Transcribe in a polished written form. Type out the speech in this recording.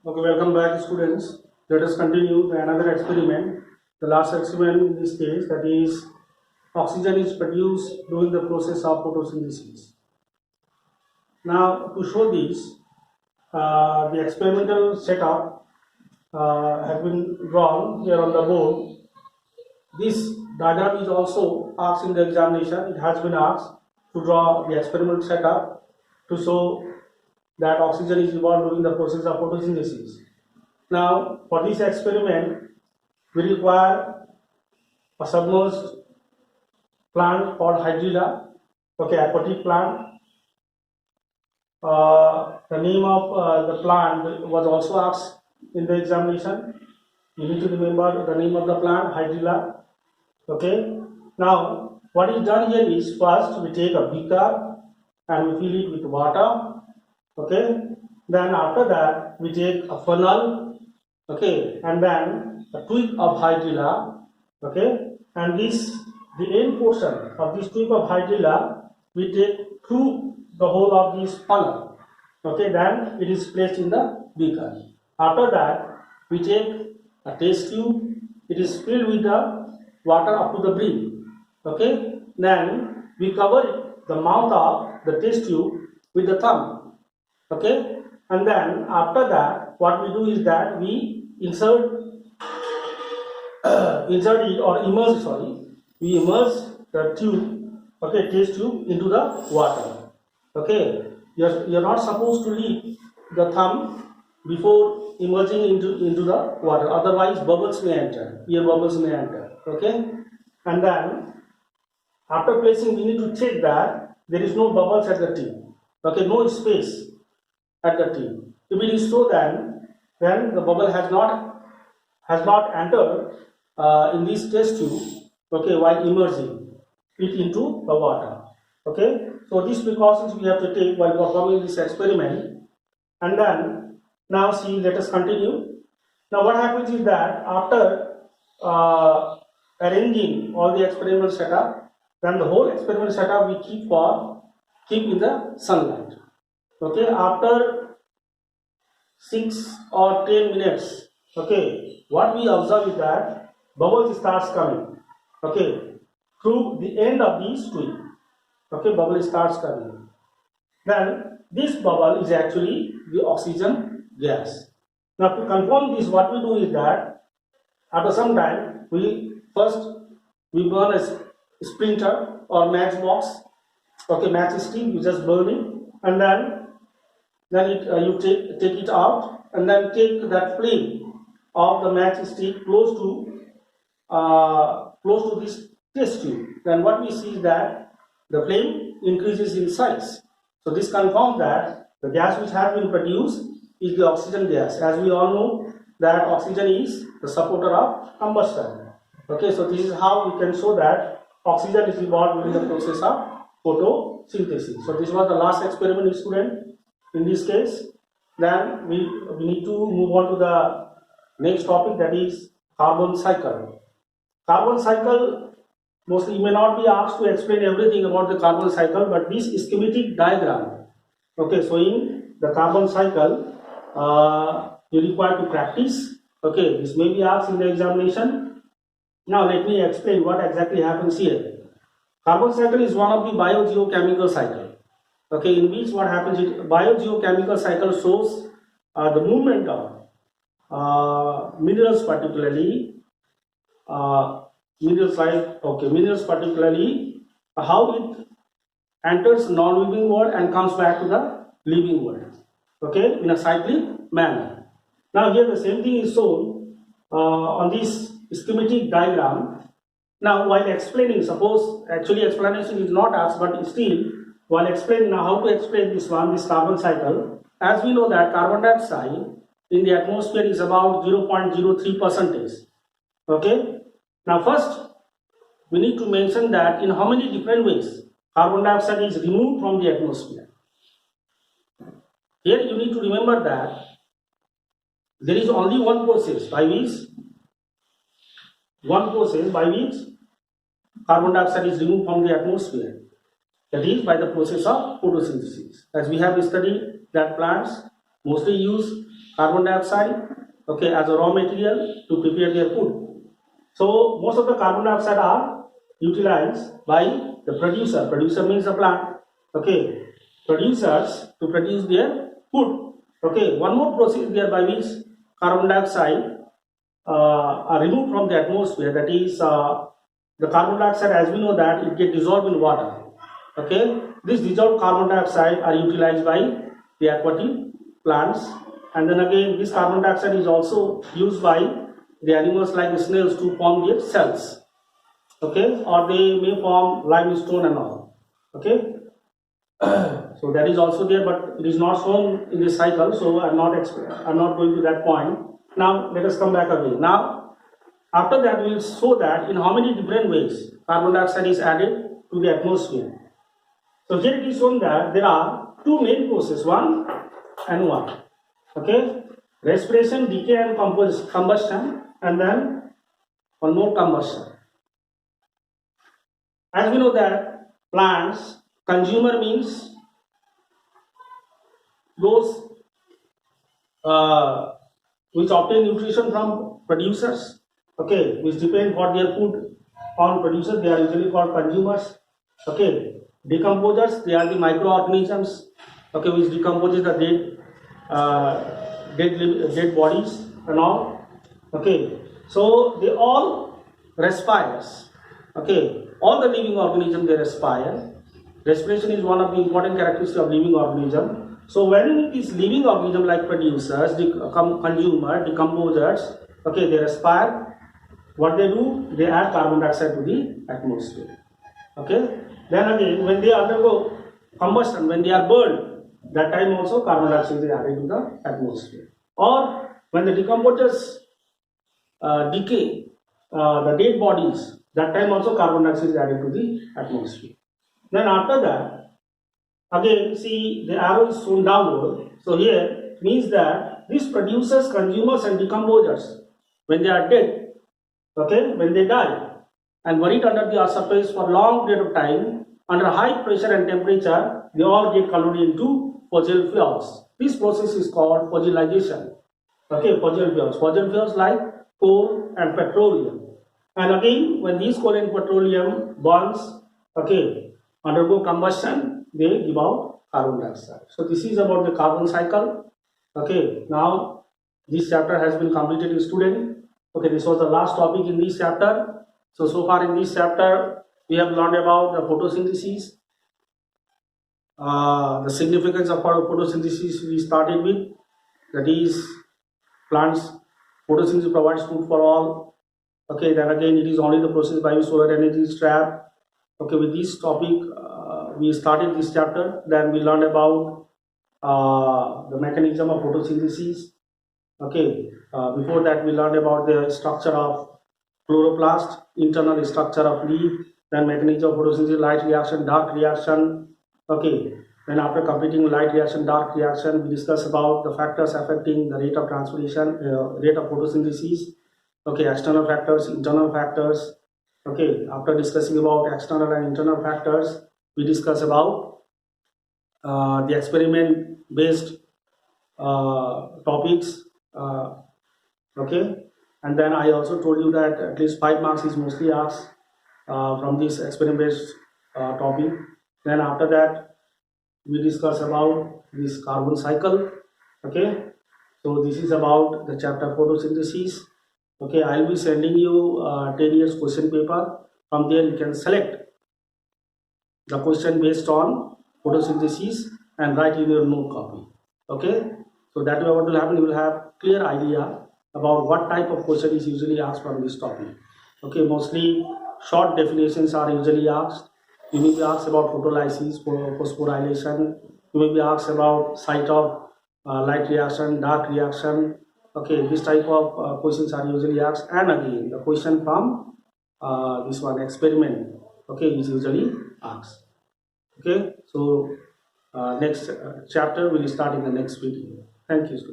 Okay, welcome back, students. Let us continue another experiment. The last experiment in this case, that is, oxygen is produced during the process of photosynthesis. Now, to show this, the experimental setup has been drawn here on the board. This diagram is also asked in the examination. It has been asked to draw the experimental setup to show that oxygen is involved during the process of photosynthesis. Now, for this experiment, we require a submerged plant called Hydrilla, okay, aquatic plant. The name of the plant was also asked in the examination. You need to remember the name of the plant, Hydrilla. Okay. Now, what is done here is first we take a beaker and we fill it with water. Okay. Then after that we take a funnel. Okay, and then a twig of hydrilla. Okay, and the end portion of this twig of hydrilla we take through the whole of this funnel. Okay, then it is placed in the beaker. After that we take a test tube. It is filled with the water up to the brim. Okay, then we cover the mouth of the test tube with the thumb. Okay, and then after that what we do is that we insert it or immerse, we immerse the tube, okay, test tube into the water. Okay, you're not supposed to leave the thumb before immersing into the water, otherwise bubbles may enter, air bubbles may enter. Okay, and then after placing we need to check that there is no bubbles at the tip. Okay, no space at the tip. If it is so, then the bubble has not entered in this test tube, okay, while immersing it into the water. Okay, so these precautions we have to take while performing this experiment. And then now see, let us continue. Now what happens is that after arranging all the experimental setup, then the whole experimental setup we keep in the sunlight. Okay, after 6 or 10 minutes, okay, what we observe is that bubbles starts coming, okay, through the end of this twig. Okay, bubble starts coming. Then this bubble is actually the oxygen gas. Now to confirm this, what we do is that after some time we burn a splinter or matchbox, okay, matchstick, you just burn it, and then you take it out, and then take that flame of the matchstick close to this test tube. Then what we see is that the flame increases in size. So this confirms that the gas which has been produced is the oxygen gas. As we all know that oxygen is the supporter of combustion. Okay, so this is how we can show that oxygen is involved in the process of photosynthesis. So this was the last experiment, student. In this case, then we need to move on to the next topic, that is carbon cycle. Carbon cycle, mostly you may not be asked to explain everything about the carbon cycle, but this schematic diagram, okay, showing the carbon cycle, you require to practice. Okay, this may be asked in the examination. Now let me explain what exactly happens here. Carbon cycle is one of the biogeochemical cycle. Okay, in which what happens is biogeochemical cycle shows the movement of minerals, particularly minerals particularly how it enters non-living world and comes back to the living world. Okay, in a cyclic manner. Now here the same thing is shown on this schematic diagram. Now while explaining, suppose actually explanation is not asked, but still while explaining now how to explain this carbon cycle, as we know that carbon dioxide in the atmosphere is about 0.03%. Okay, now first we need to mention that in how many different ways carbon dioxide is removed from the atmosphere. Here you need to remember that there is only one process by which carbon dioxide is removed from the atmosphere. That is by the process of photosynthesis. As we have studied that plants mostly use carbon dioxide, okay, as a raw material to prepare their food. So most of the carbon dioxide are utilized by the producer. Producer means the plant. Okay, producers to produce their food. Okay, one more process is there by which carbon dioxide are removed from the atmosphere. That is, the carbon dioxide, as we know that it gets dissolved in water. Okay, this dissolved carbon dioxide are utilized by the aquatic plants, and then again this carbon dioxide is also used by the animals like the snails to form their cells. Okay, or they may form limestone and all. Okay, so that is also there, but it is not shown in this cycle, so I'm not going to that point. Now let us come back again. Now after that we will show that in how many different ways carbon dioxide is added to the atmosphere. So here it is shown that there are two main processes, one and one. Okay, respiration, decay and combustion, and then one more combustion. As we know that plants, consumer means those which obtain nutrition from producers, okay, which depend for their food on producers, they are usually called consumers. Okay, decomposers, they are the microorganisms, okay, which decomposes the dead bodies and all. Okay, so they all respires. Okay, all the living organisms they respire. Respiration is one of the important characteristics of living organism. So when these living organisms like producers, consumer, decomposers, okay, they respire. What they do? They add carbon dioxide to the atmosphere. Okay. Then again, when they undergo combustion, when they are burned, that time also carbon dioxide is added to the atmosphere. Or when the decomposers decay the dead bodies, that time also carbon dioxide is added to the atmosphere. Then after that, again see the arrow is shown downward. So here means that these producers, consumers and decomposers, when they are dead, okay, when they die and buried under the earth surface for long period of time, under high pressure and temperature, they all get converted into fossil fuels. This process is called fossilization. Okay, fossil fuels like coal and petroleum. And again, when these coal and petroleum burns, okay, undergo combustion, they give out carbon dioxide. So this is about the carbon cycle. Okay, now this chapter has been completed, student. Okay, this was the last topic in this chapter. So far in this chapter, we have learned about the photosynthesis, the significance of photosynthesis we started with, that is plants photosynthesis provides food for all. Okay, then again it is only the process by which solar energy is trapped. Okay, with this topic we started this chapter. Then we learned about the mechanism of photosynthesis. Okay, before that we learned about the structure of chloroplast, internal structure of leaf, then mechanism of photosynthesis, light reaction, dark reaction. Okay, then after completing light reaction, dark reaction, we discuss about the factors affecting the rate of transpiration, rate of photosynthesis. Okay, external factors, internal factors. Okay, after discussing about external and internal factors, we discuss about the experiment based topics. Okay, and then I also told you that at least 5 marks is mostly asked from this experiment based topic. Then after that we discuss about this carbon cycle. Okay, so this is about the chapter photosynthesis. Okay, I will be sending you 10 years question paper. From there you can select the question based on photosynthesis and write in your note copy. Okay, so that way what will happen, you will have clear idea about what type of question is usually asked from this topic. Okay, mostly short definitions are usually asked. You may be asked about photolysis, phosphorylation. You may be asked about site of light reaction, dark reaction. Okay, this type of questions are usually asked. And again, the question from this one experiment, okay, is usually asked. Okay, so next chapter will start in the next video. Thank you.